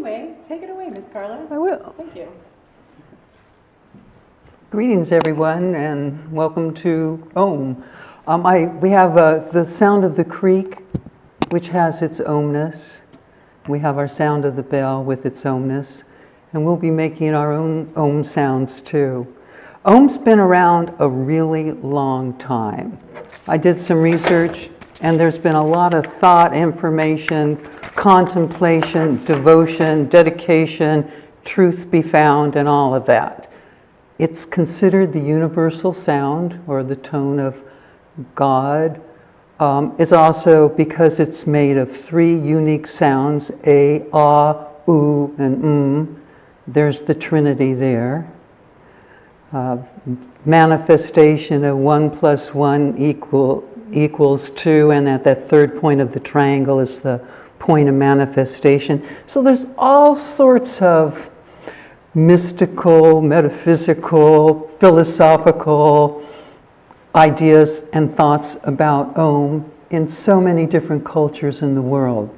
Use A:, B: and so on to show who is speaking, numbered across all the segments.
A: anyway, take it away, Ms. Carla.
B: I will.
A: Thank you.
B: Greetings, everyone, and welcome to Aum. We have the sound of the creek, which has its omness. We have our sound of the bell with its omness, and we'll be making our own Aum sounds too. Aum's been around a really long time. I did some research, and there's been a lot of thought, information, contemplation, devotion, dedication, truth be found, and all of that. It's considered the universal sound, or the tone of God. It's also because it's made of three unique sounds, A, Ah, Oo, and There's the Trinity there. Manifestation of 1 + 1 equals 2, and at that third point of the triangle is the point of manifestation. So there's all sorts of mystical, metaphysical, philosophical ideas and thoughts about Aum in so many different cultures in the world.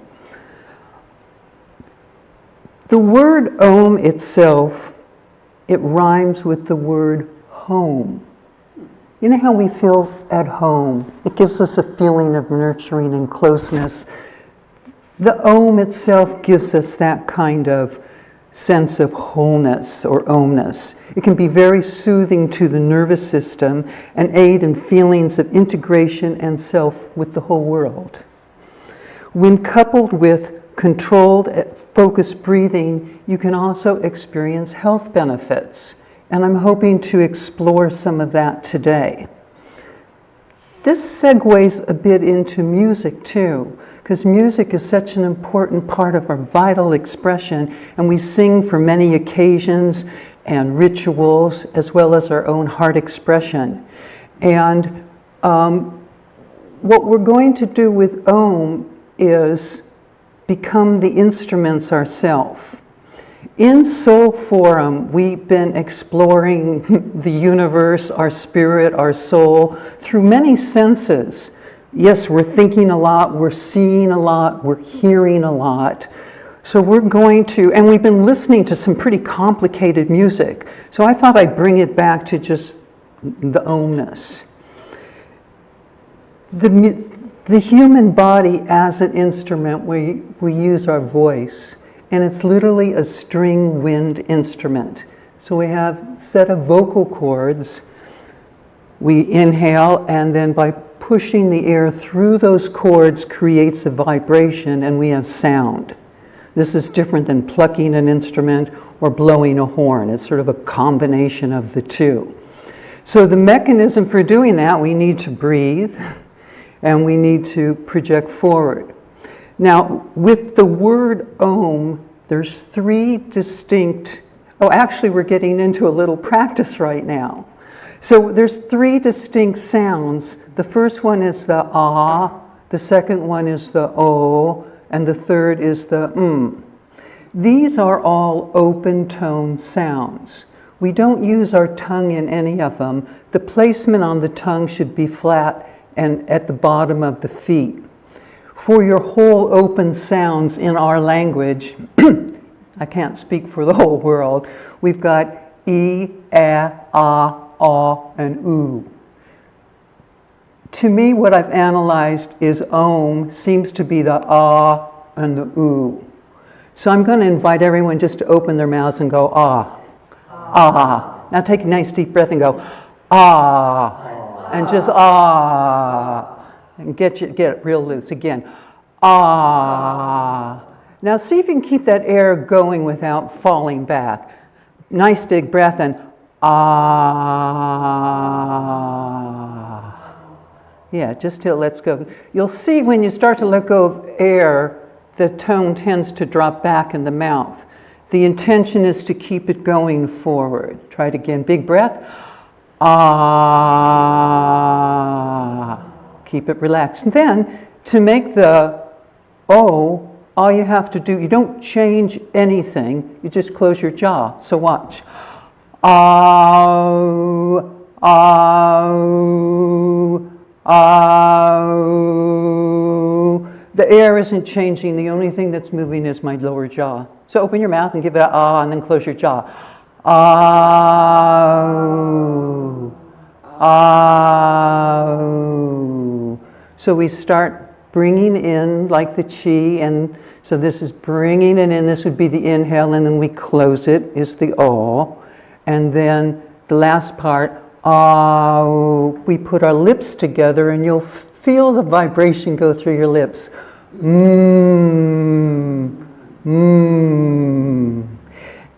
B: The word Aum itself, it rhymes with the word home. You know how we feel at home? It gives us a feeling of nurturing and closeness. The Aum itself gives us that kind of sense of wholeness or omness. It can be very soothing to the nervous system and aid in feelings of integration and self with the whole world. When coupled with controlled, focused breathing, you can also experience health benefits. And I'm hoping to explore some of that today. This segues a bit into music too, because music is such an important part of our vital expression, and we sing for many occasions and rituals, as well as our own heart expression. And what we're going to do with Aum is become the instruments ourselves. In Soul Forum, we've been exploring the universe, our spirit, our soul, through many senses. Yes, we're thinking a lot, we're seeing a lot, we're hearing a lot. So we're going to, and we've been listening to some pretty complicated music. So I thought I'd bring it back to just the Aumness. The human body as an instrument, we use our voice. And it's literally a string wind instrument. So we have a set of vocal cords. We inhale, and then by pushing the air through those cords creates a vibration, and we have sound. This is different than plucking an instrument or blowing a horn. It's sort of a combination of the two. So the mechanism for doing that, we need to breathe, and we need to project forward. Now, with the word Aum, there's three distinct, actually we're getting into a little practice right now. So there's three distinct sounds. The first one is the Ah, the second one is the O, and the third is the These are all open tone sounds. We don't use our tongue in any of them. The placement on the tongue should be flat and at the bottom of the feet. For your whole open sounds in our language, I can't speak for the whole world, we've got E, A, Ah, and Oo. To me, what I've analyzed is Aum seems to be the Ah and the Oo. So I'm going to invite everyone just to open their mouths and go Ah, Ah. Now take a nice deep breath and go Ah, and just Ah. And get it real loose again. Ah. Now see if you can keep that air going without falling back. Nice big breath and ah. Yeah, just till it lets go. You'll see when you start to let go of air, the tone tends to drop back in the mouth. The intention is to keep it going forward. Try it again. Big breath. Ah. Keep it relaxed. And then, to make the O, all you have to do, you don't change anything, you just close your jaw. So watch. Ow, ow, ow. The air isn't changing. The only thing that's moving is my lower jaw. So open your mouth and give it a ah, and then close your jaw. Ah. Ah. So we start bringing in like the chi, and so this is bringing it in. This would be the inhale, and then we close it is the oh. And then the last part, ah, we put our lips together, and you'll feel the vibration go through your lips.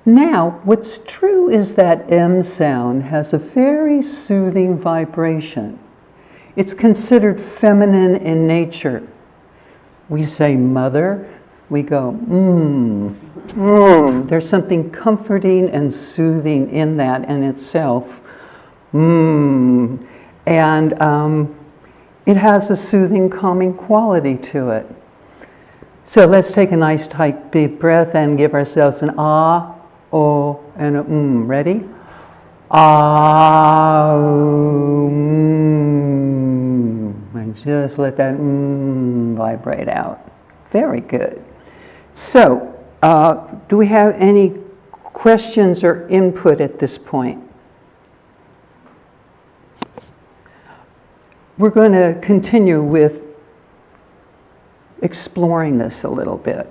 B: Now, what's true is that M sound has a very soothing vibration. It's considered feminine in nature. We say mother, we go There's something comforting and soothing in that in itself. And it has a soothing, calming quality to it. So let's take a nice tight deep breath and give ourselves an ah, oh, and a Ready? Ah, and just let that vibrate out. Very good. So, do we have any questions or input at this point? We're going to continue with exploring this a little bit.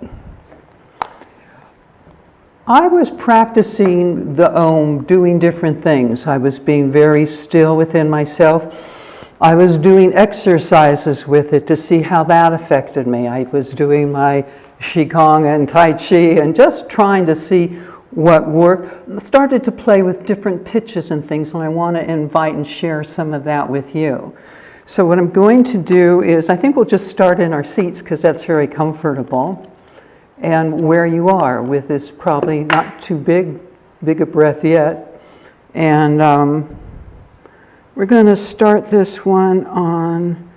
B: I was practicing the Aum, doing different things. I was being very still within myself. I was doing exercises with it to see how that affected me. I was doing my Qigong and Tai Chi and just trying to see what worked. I started to play with different pitches and things, and I want to invite and share some of that with you. So what I'm going to do is, I think we'll just start in our seats because that's very comfortable. And where you are with this probably not too big a breath yet. And we're going to start this one on,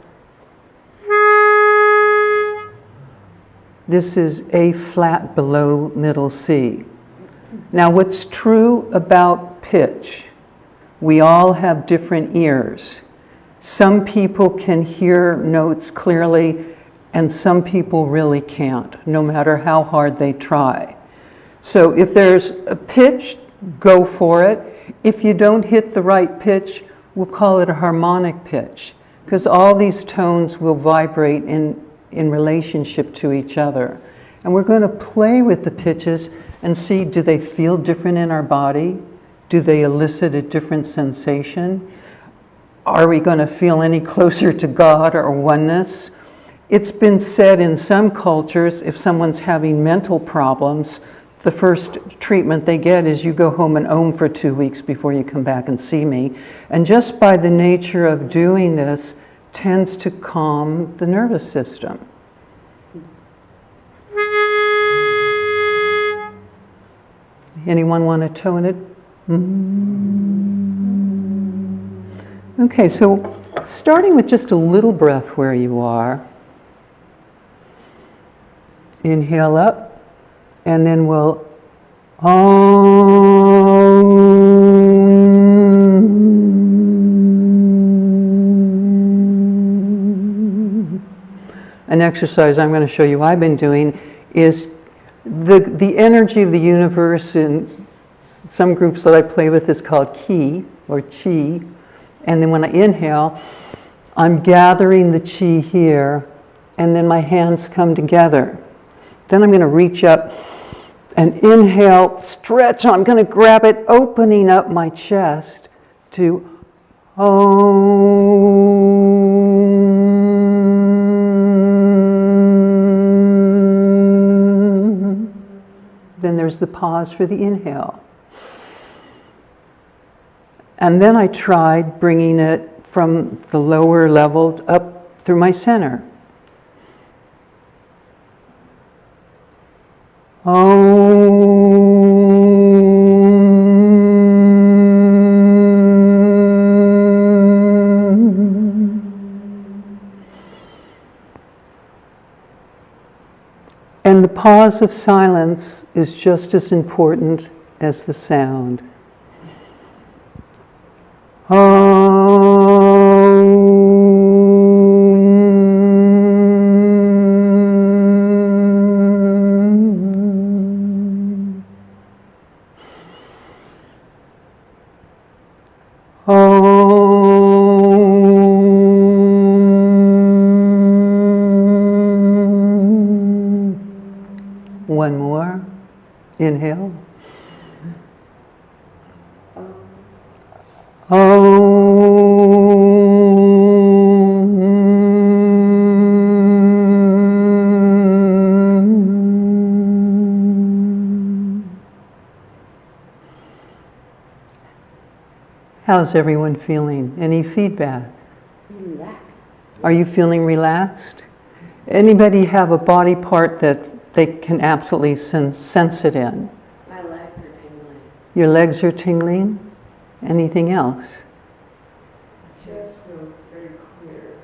B: this is A flat below middle C. Now what's true about pitch, we all have different ears. Some people can hear notes clearly, and some people really can't, no matter how hard they try. So if there's a pitch, go for it. If you don't hit the right pitch, we'll call it a harmonic pitch, because all these tones will vibrate in relationship to each other. And we're going to play with the pitches and see, do they feel different in our body? Do they elicit a different sensation? Are we going to feel any closer to God or oneness? It's been said in some cultures, if someone's having mental problems, the first treatment they get is you go home and Aum for 2 weeks before you come back and see me. And just by the nature of doing this, tends to calm the nervous system. Anyone want to tone it? Okay, so starting with just a little breath where you are. Inhale up, and then we'll An exercise I'm going to show you I've been doing is the energy of the universe in some groups that I play with is called ki or chi. And then when I inhale, I'm gathering the chi here, and then my hands come together. Then I'm going to reach up and inhale, stretch. I'm going to grab it, opening up my chest to Om. Then there's the pause for the inhale. And then I tried bringing it from the lower level up through my center. And the pause of silence is just as important as the sound. Inhale. How's everyone feeling? Any feedback?
A: Relaxed.
B: Are you feeling relaxed? Anybody have a body part that they can absolutely sense it in?
C: My legs are tingling.
B: Your legs are tingling? Anything else?
C: Chest feels very clear,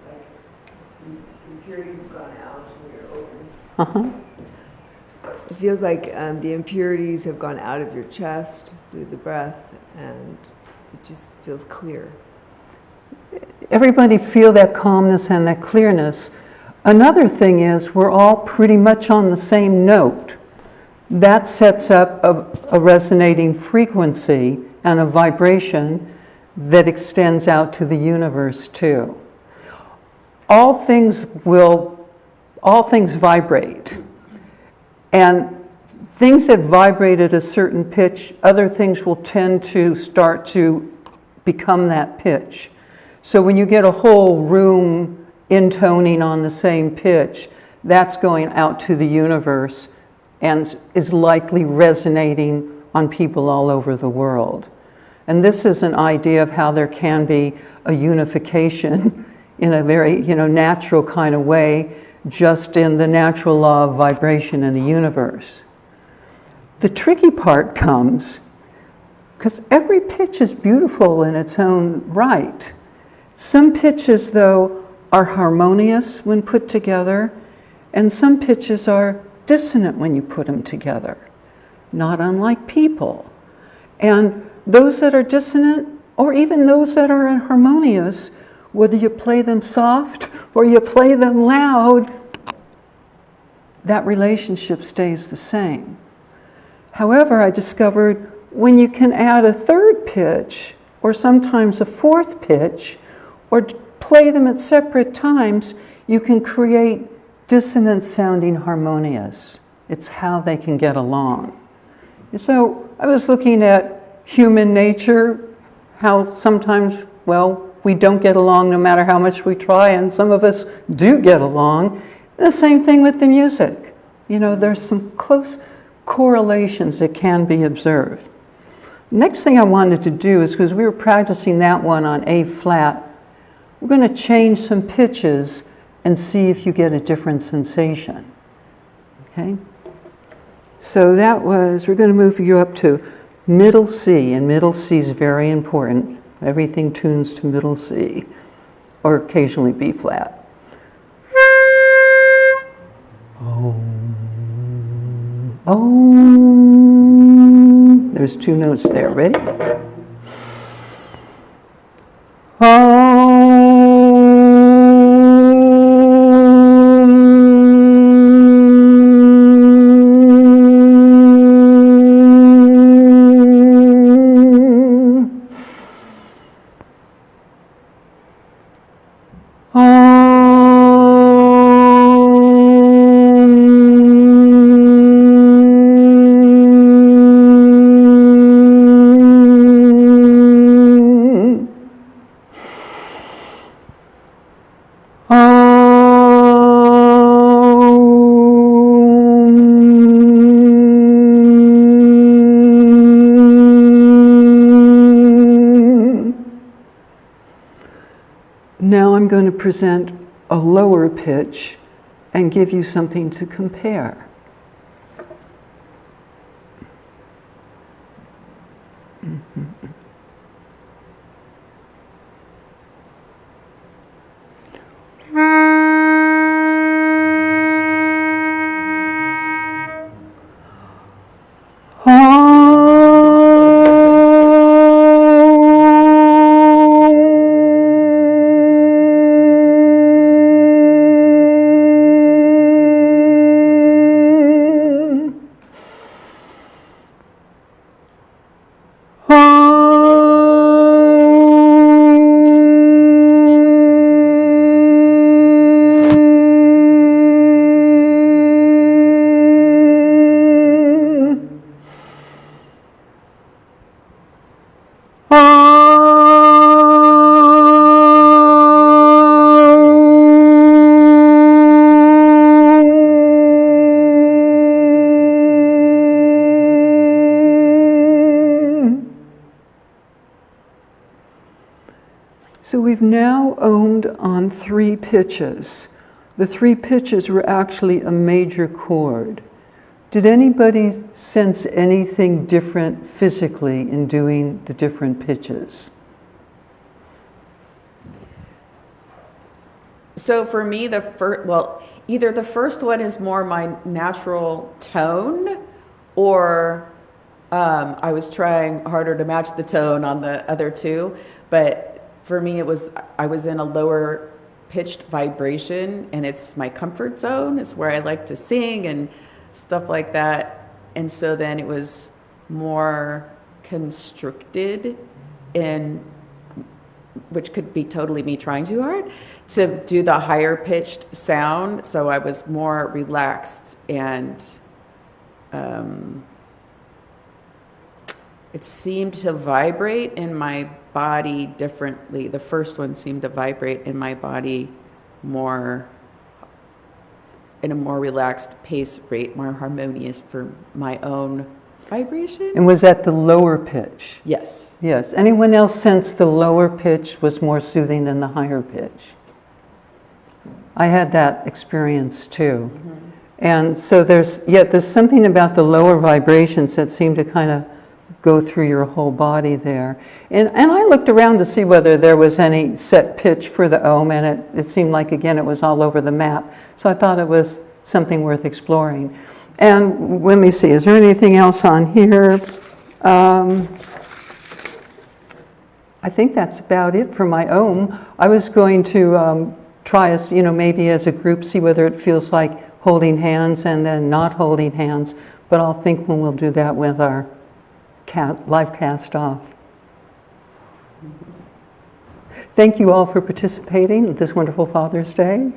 C: like impurities have gone out and you're open.
B: Uh-huh.
C: It feels like the impurities have gone out of your chest through the breath, and it just feels clear.
B: Everybody feel that calmness and that clearness. Another thing is we're all pretty much on the same note. That sets up a resonating frequency and a vibration that extends out to the universe too. All things vibrate. And things that vibrate at a certain pitch, other things will tend to start to become that pitch. So when you get a whole room intoning on the same pitch, that's going out to the universe and is likely resonating on people all over the world. And this is an idea of how there can be a unification in a very, natural kind of way, just in the natural law of vibration in the universe. The tricky part comes because every pitch is beautiful in its own right. Some pitches, though, are harmonious when put together, and some pitches are dissonant when you put them together, not unlike people. And those that are dissonant, or even those that are harmonious, whether you play them soft or you play them loud, that relationship stays the same. However, I discovered when you can add a third pitch, or sometimes a fourth pitch, or play them at separate times, you can create dissonant sounding harmonious. It's how they can get along. So I was looking at human nature, how sometimes, we don't get along no matter how much we try, and some of us do get along. The same thing with the music. There's some close correlations that can be observed. Next thing I wanted to do is, because we were practicing that one on A flat, we're going to change some pitches and see if you get a different sensation. Okay? So we're going to move you up to middle C, and middle C is very important. Everything tunes to middle C, or occasionally B flat. Om. Om. There's two notes there. Ready? Now I'm going to present a lower pitch and give you something to compare. Om. So we've now ohmed on 3 pitches. The 3 pitches were actually a major chord. Did anybody sense anything different physically in doing the different pitches?
A: So for me, either the first one is more my natural tone, or I was trying harder to match the tone on the other 2. But for me, I was in a lower pitched vibration, and it's my comfort zone. It's where I like to sing and stuff like that. And so then it was more constricted, and which could be totally me trying too hard to do the higher pitched sound. So I was more relaxed, and it seemed to vibrate in my body differently. The first one seemed to vibrate in my body more, in a more relaxed pace rate, more harmonious for my own vibration.
B: And was that the lower pitch?
A: Yes.
B: Yes. Anyone else sense the lower pitch was more soothing than the higher pitch? I had that experience too. Mm-hmm. And so there's something about the lower vibrations that seem to kind of go through your whole body there. And I looked around to see whether there was any set pitch for the Aum, and it seemed like, again, it was all over the map. So I thought it was something worth exploring. And let me see, is there anything else on here? I think that's about it for my Aum. I was going to try, as maybe as a group, see whether it feels like holding hands and then not holding hands, but I'll think when we'll do that with our live cast off. Thank you all for participating this wonderful Father's Day.